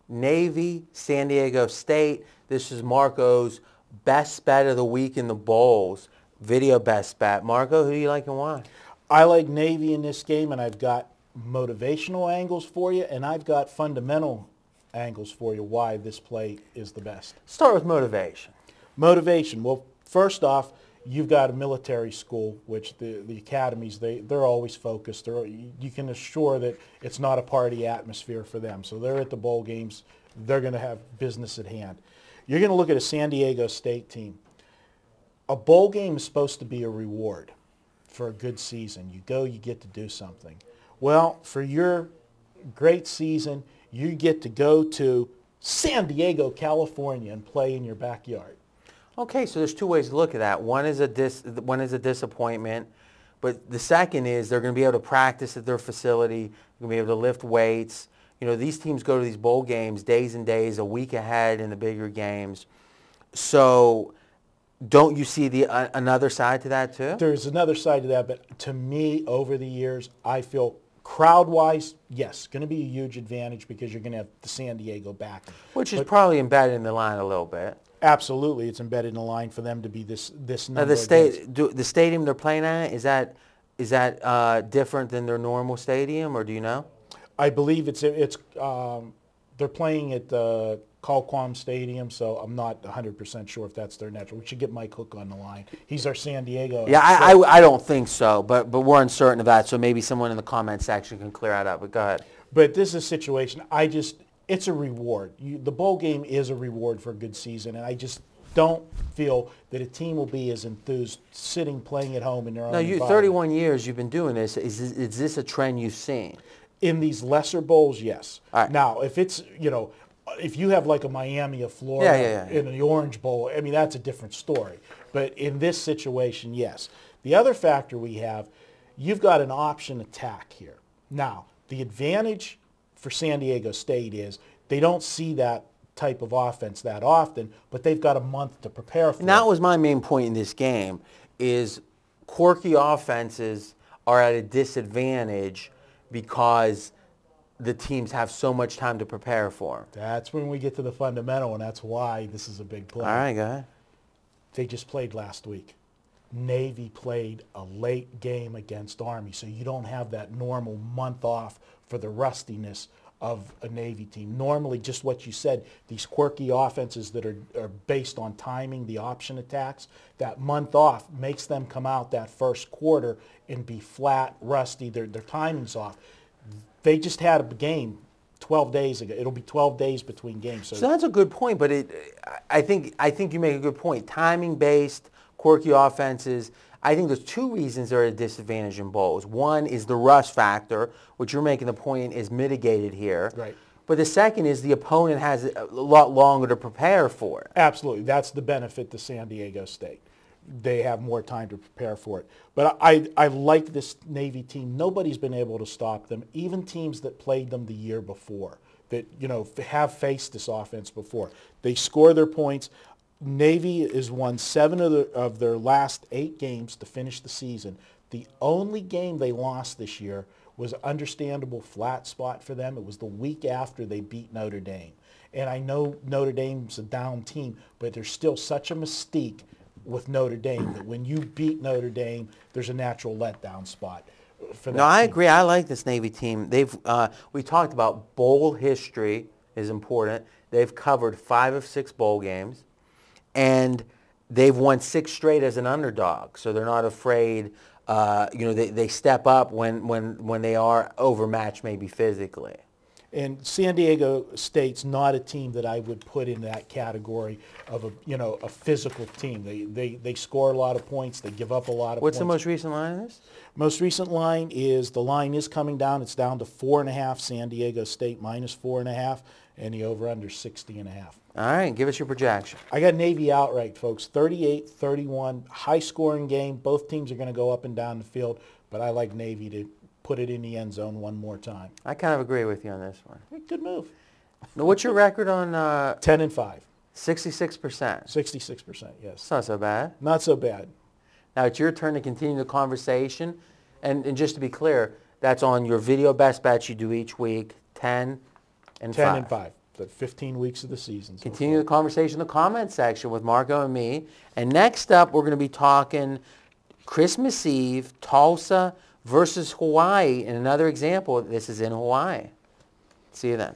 Navy, San Diego State. This is Marco's best bet of the week in the bowls. Video best bet. Marco, who do you like and why? I like Navy in this game, and I've got motivational angles for you, and I've got fundamental angles for you why this play is the best. Start with motivation. Motivation. Well, first off, you've got a military school, which the academies, they're always focused. You can assure that it's not a party atmosphere for them. So they're at the bowl games. They're going to have business at hand. You're going to look at a San Diego State team. A bowl game is supposed to be a reward for a good season. You go, you get to do something. Well, for your great season, you get to go to San Diego, California, and play in your backyard. Okay, so there's two ways to look at that. One is a disappointment, but the second is they're going to be able to practice at their facility. They're going to be able to lift weights. You know, these teams go to these bowl games days and days, a week ahead in the bigger games. So don't you see another side to that too? There's another side to that, but to me, over the years, I feel crowd-wise, yes, going to be a huge advantage because you're going to have the San Diego back. Which is probably embedded in the line a little bit. Absolutely, it's embedded in the line for them to be this number. Now the stadium they're playing at, is that different than their normal stadium, or do you know? I believe they're playing at the Qualcomm Stadium, so I'm not 100% sure if that's their natural. We should get Mike Hook on the line. He's our San Diego. Yeah, I don't think so, but we're uncertain of that, so maybe someone in the comment section can clear that up, but go ahead. But this is a situation, it's a reward. The bowl game is a reward for a good season, and I just don't feel that a team will be as enthused playing at home in their own environment. 31 years you've been doing this. Is this a trend you've seen? In these lesser bowls, yes. All right. Now, if it's, if you have like a Miami of Florida in the Orange Bowl, I mean, that's a different story. But in this situation, yes. The other factor we have, you've got an option attack here. Now, the advantage for San Diego State is they don't see that type of offense that often, but they've got a month to prepare for it. And that was my main point in this game, is quirky offenses are at a disadvantage because the teams have so much time to prepare for them. That's when we get to the fundamental, and that's why this is a big play. All right, go ahead. They just played last week. Navy played a late game against Army, so you don't have that normal month off for the rustiness of a Navy team. Normally, just what you said, these quirky offenses that are based on timing, the option attacks, that month off makes them come out that first quarter and be flat, rusty, their timing's off. They just had a game 12 days ago. It'll be 12 days between games. So that's a good point, but I think you make a good point. Timing-based, quirky offenses, I think there's two reasons they're at a disadvantage in bowls. One is the rust factor, which you're making the point is mitigated here. Right. But the second is the opponent has a lot longer to prepare for it. Absolutely. That's the benefit to San Diego State. They have more time to prepare for it. But I like this Navy team. Nobody's been able to stop them, even teams that played them the year before, that have faced this offense before. They score their points. Navy has won 7 of their last 8 games to finish the season. The only game they lost this year was an understandable flat spot for them. It was the week after they beat Notre Dame. And I know Notre Dame's a down team, but there's still such a mystique with Notre Dame that when you beat Notre Dame, there's a natural letdown spot for that No, I team. agree. I like this Navy team. We talked about bowl history is important. They've covered 5 of 6 bowl games. And they've won 6 straight as an underdog, so they're not afraid. They step up when they are overmatched, maybe physically. And San Diego State's not a team that I would put in that category of a physical team. They score a lot of points. They give up a lot of points. What's the most recent line of this? Most recent line is the line is coming down. It's down to 4.5. San Diego State minus 4.5, and the over/under 60.5. All right, give us your projection. I got Navy outright, folks. 38-31, high-scoring game. Both teams are going to go up and down the field, but I like Navy to put it in the end zone one more time. I kind of agree with you on this one. Good move. Now, what's your record on 10-5. 66%? 66%, yes. It's not so bad. Not so bad. Now it's your turn to continue the conversation. And just to be clear, that's on your video best bets you do each week, 10 and 5. 10-5. The 15 weeks of the season. Continue the conversation in the comment section with Marco and me. And next up, we're going to be talking Christmas Eve, Tulsa versus Hawaii. And another example, this is in Hawaii. See you then.